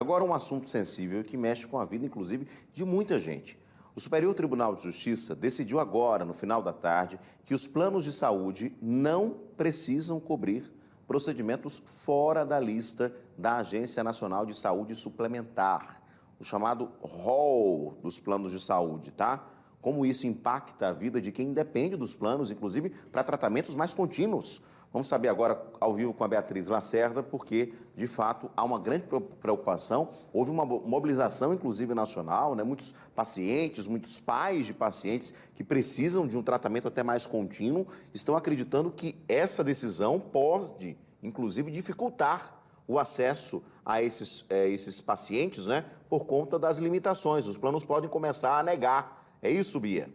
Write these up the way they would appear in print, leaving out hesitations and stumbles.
Agora, um assunto sensível que mexe com a vida, inclusive, de muita gente. O Superior Tribunal de Justiça decidiu agora, no final da tarde, que os planos de saúde não precisam cobrir procedimentos fora da lista da Agência Nacional de Saúde Suplementar, o chamado rol dos planos de saúde, tá? Como isso impacta a vida de quem depende dos planos, inclusive para tratamentos mais contínuos. Vamos saber agora, ao vivo, com a Beatriz Lacerda, porque, de fato, há uma grande preocupação. Houve uma mobilização, inclusive, nacional, né? Muitos pacientes, muitos pais de pacientes que precisam de um tratamento até mais contínuo, estão acreditando que essa decisão pode, inclusive, dificultar o acesso a esses pacientes, né? Por conta das limitações. Os planos podem começar a negar. É isso, Bia?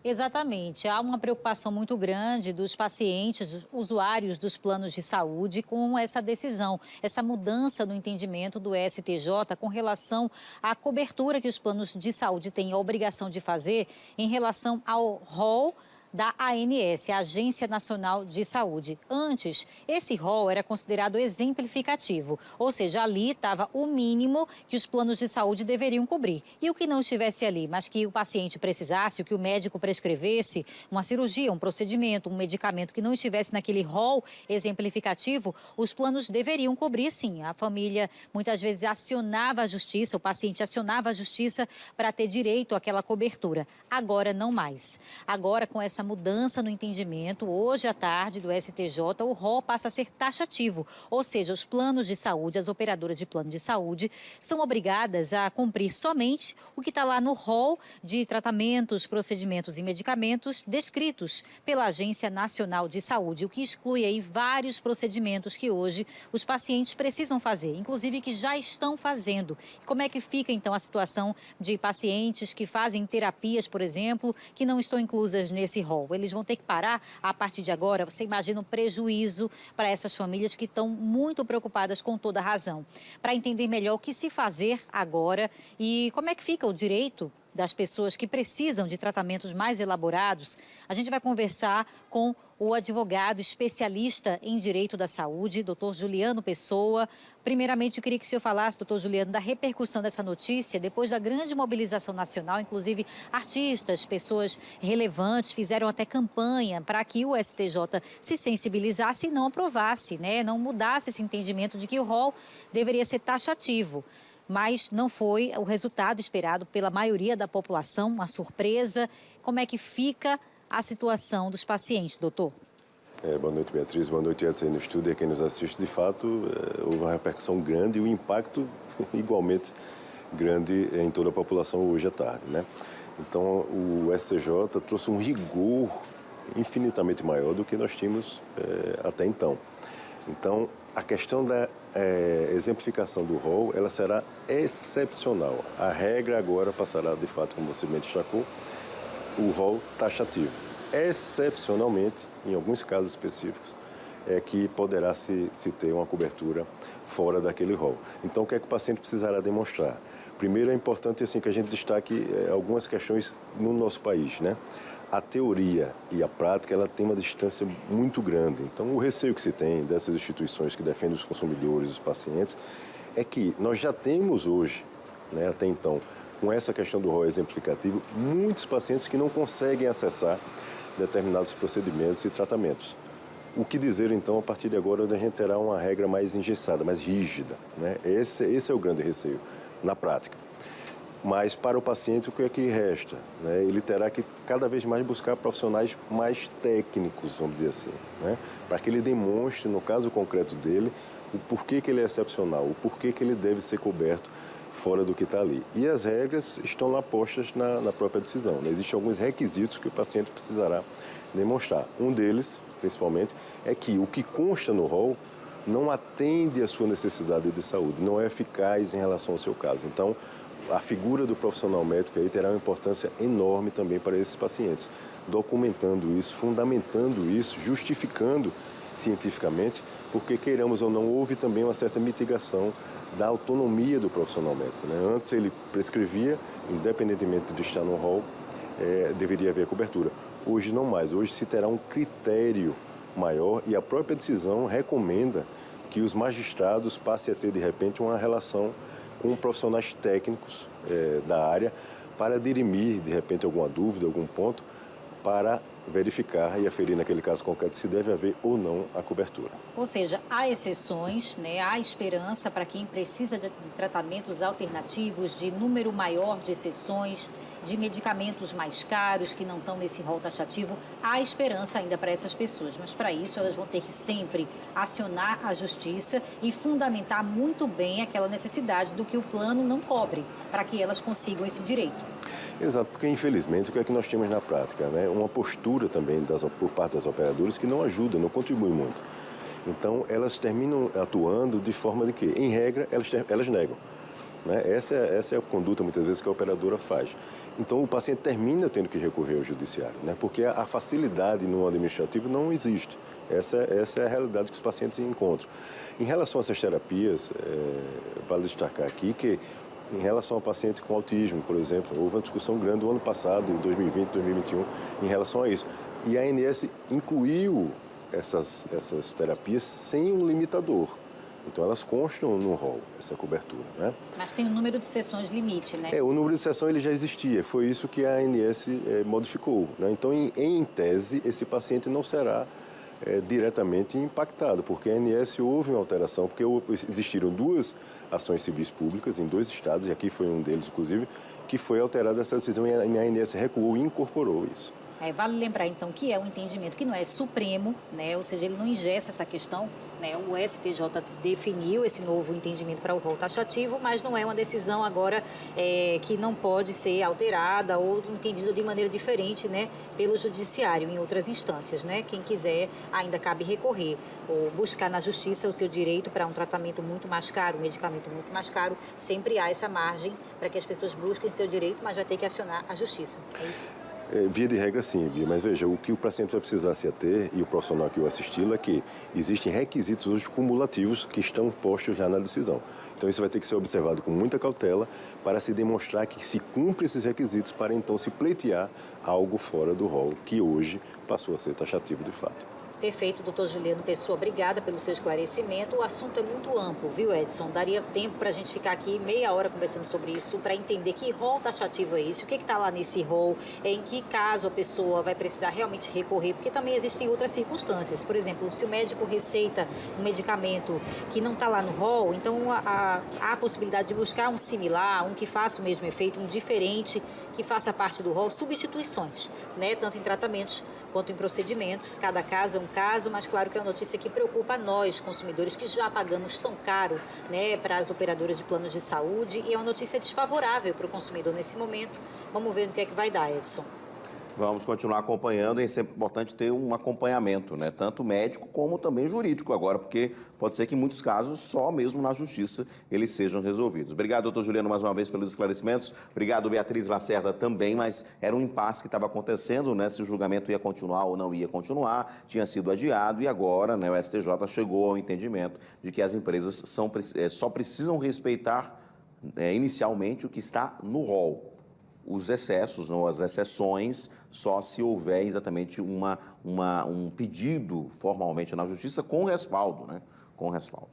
Exatamente. Há uma preocupação muito grande dos pacientes, usuários dos planos de saúde com essa decisão, essa mudança no entendimento do STJ com relação à cobertura que os planos de saúde têm a obrigação de fazer em relação ao rol da ANS, a Agência Nacional de Saúde. Antes, esse rol era considerado exemplificativo, ou seja, ali estava o mínimo que os planos de saúde deveriam cobrir. E o que não estivesse ali, mas que o paciente precisasse, o que o médico prescrevesse, uma cirurgia, um procedimento, um medicamento que não estivesse naquele rol exemplificativo, os planos deveriam cobrir sim. A família muitas vezes acionava a justiça, o paciente acionava a justiça para ter direito àquela cobertura. Agora não mais. Agora, com essa mudança no entendimento, hoje à tarde do STJ, o rol passa a ser taxativo, ou seja, os planos de saúde, as operadoras de plano de saúde, são obrigadas a cumprir somente o que está lá no rol de tratamentos, procedimentos e medicamentos descritos pela Agência Nacional de Saúde, o que exclui aí vários procedimentos que hoje os pacientes precisam fazer, inclusive que já estão fazendo. Como é que fica então a situação de pacientes que fazem terapias, por exemplo, que não estão inclusas nesse rol? Eles vão ter que parar a partir de agora. Você imagina um prejuízo para essas famílias que estão muito preocupadas com toda a razão. Para entender melhor o que se fazer agora e como é que fica o direito das pessoas que precisam de tratamentos mais elaborados, a gente vai conversar com o advogado especialista em direito da saúde, doutor Juliano Pessoa. Primeiramente, eu queria que o senhor falasse, doutor Juliano, da repercussão dessa notícia, depois da grande mobilização nacional, inclusive artistas, pessoas relevantes, fizeram até campanha para que o STJ se sensibilizasse e não aprovasse, né? Não mudasse esse entendimento de que o rol deveria ser taxativo. Mas não foi o resultado esperado pela maioria da população, uma surpresa. Como é que fica a situação dos pacientes, doutor? Boa noite, Beatriz. Boa noite, Edson, aí no estúdio e quem nos assiste. De fato, houve uma repercussão grande e o impacto igualmente grande em toda a população hoje à tarde, né? Então, o STJ trouxe um rigor infinitamente maior do que nós tínhamos até então. Então, a questão da exemplificação do rol, ela será excepcional. A regra agora passará, de fato, como você me destacou, o rol taxativo. Excepcionalmente, em alguns casos específicos, é que poderá se ter uma cobertura fora daquele rol. Então, o que é que o paciente precisará demonstrar? Primeiro, é importante assim, que a gente destaque algumas questões no nosso país, né? A teoria e a prática, ela tem uma distância muito grande. Então, o receio que se tem dessas instituições que defendem os consumidores, os pacientes, é que nós já temos hoje, né, até então, com essa questão do rol exemplificativo, muitos pacientes que não conseguem acessar determinados procedimentos e tratamentos. O que dizer, então, a partir de agora, onde a gente terá uma regra mais engessada, mais rígida, né? Esse é o grande receio, na prática. Mas para o paciente, o que é que resta? Né? Ele terá que cada vez mais buscar profissionais mais técnicos, vamos dizer assim, né? Para que ele demonstre, no caso concreto dele, o porquê que ele é excepcional, o porquê que ele deve ser coberto fora do que está ali. E as regras estão lá postas na própria decisão, né? Existem alguns requisitos que o paciente precisará demonstrar. Um deles, principalmente, é que o que consta no rol não atende à sua necessidade de saúde, não é eficaz em relação ao seu caso. Então, a figura do profissional médico aí terá uma importância enorme também para esses pacientes, documentando isso, fundamentando isso, justificando cientificamente, porque queiramos ou não, houve também uma certa mitigação da autonomia do profissional médico, né? Antes ele prescrevia, independentemente de estar no rol, deveria haver cobertura. Hoje não mais, hoje se terá um critério maior e a própria decisão recomenda que os magistrados passem a ter, de repente, uma relação com profissionais técnicos da área para dirimir, de repente, alguma dúvida, algum ponto, para verificar e aferir, naquele caso concreto, se deve haver ou não a cobertura. Ou seja, há exceções, né? Há esperança para quem precisa de tratamentos alternativos, de número maior de exceções, de medicamentos mais caros que não estão nesse rol taxativo. Há esperança ainda para essas pessoas, mas para isso elas vão ter que sempre acionar a justiça e fundamentar muito bem aquela necessidade do que o plano não cobre, para que elas consigam esse direito. Exato, porque infelizmente o que é que nós temos na prática, né? Uma postura também por parte das operadoras que não ajuda, não contribui muito. Então elas terminam atuando de forma de que, em regra, elas negam, né? Essa é a conduta muitas vezes que a operadora faz. Então o paciente termina tendo que recorrer ao judiciário, né? Porque a facilidade no administrativo não existe. Essa é a realidade que os pacientes encontram. Em relação a essas terapias, vale destacar aqui que em relação ao paciente com autismo, por exemplo, houve uma discussão grande no ano passado, 2020, 2021, em relação a isso. E a ANS incluiu essas terapias sem um limitador. Então, elas constam no rol, essa cobertura, né? Mas tem um número de sessões limite, né? O número de sessões ele já existia, foi isso que a ANS modificou, né? Então, em tese, esse paciente não será diretamente impactado, porque a ANS houve uma alteração, porque existiram duas ações civis públicas em 2 estados, e aqui foi um deles, inclusive, que foi alterada essa decisão e a ANS recuou e incorporou isso. Vale lembrar, então, que é um entendimento que não é supremo, né? Ou seja, ele não engessa essa questão, né? O STJ definiu esse novo entendimento para o rol taxativo, mas não é uma decisão agora que não pode ser alterada ou entendida de maneira diferente, né? Pelo judiciário em outras instâncias, né? Quem quiser ainda cabe recorrer ou buscar na justiça o seu direito para um tratamento muito mais caro, um medicamento muito mais caro. Sempre há essa margem para que as pessoas busquem seu direito, mas vai ter que acionar a justiça. É isso? Via de regra, sim, Bia, mas veja, o que o paciente vai precisar se ater, e o profissional que o assisti-lo, é que existem requisitos hoje cumulativos que estão postos já na decisão. Então, isso vai ter que ser observado com muita cautela para se demonstrar que se cumpre esses requisitos para, então, se pleitear algo fora do rol, que hoje passou a ser taxativo de fato. Perfeito, doutor Juliano Pessoa, obrigada pelo seu esclarecimento. O assunto é muito amplo, viu, Edson? Daria tempo para a gente ficar aqui meia hora conversando sobre isso, para entender que rol taxativo é esse, o que está lá nesse rol, em que caso a pessoa vai precisar realmente recorrer, porque também existem outras circunstâncias. Por exemplo, se o médico receita um medicamento que não está lá no rol, então há a possibilidade de buscar um similar, um que faça o mesmo efeito, um diferente, que faça parte do rol, substituições, né? Tanto em tratamentos quanto em procedimentos. Cada caso é um caso, mas claro que é uma notícia que preocupa nós, consumidores, que já pagamos tão caro, né, para as operadoras de planos de saúde, e é uma notícia desfavorável para o consumidor nesse momento. Vamos ver no que é que vai dar, Edson. Vamos continuar acompanhando, e é sempre importante ter um acompanhamento, né? Tanto médico como também jurídico agora, porque pode ser que em muitos casos, só mesmo na justiça, eles sejam resolvidos. Obrigado, doutor Juliano, mais uma vez pelos esclarecimentos. Obrigado, Beatriz Lacerda, também, mas era um impasse que estava acontecendo, né? Se o julgamento ia continuar ou não ia continuar, tinha sido adiado e agora, né, o STJ chegou ao entendimento de que as empresas só precisam respeitar inicialmente o que está no rol. Os excessos, não, as exceções, só se houver exatamente um pedido formalmente na justiça com respaldo, né? Com respaldo.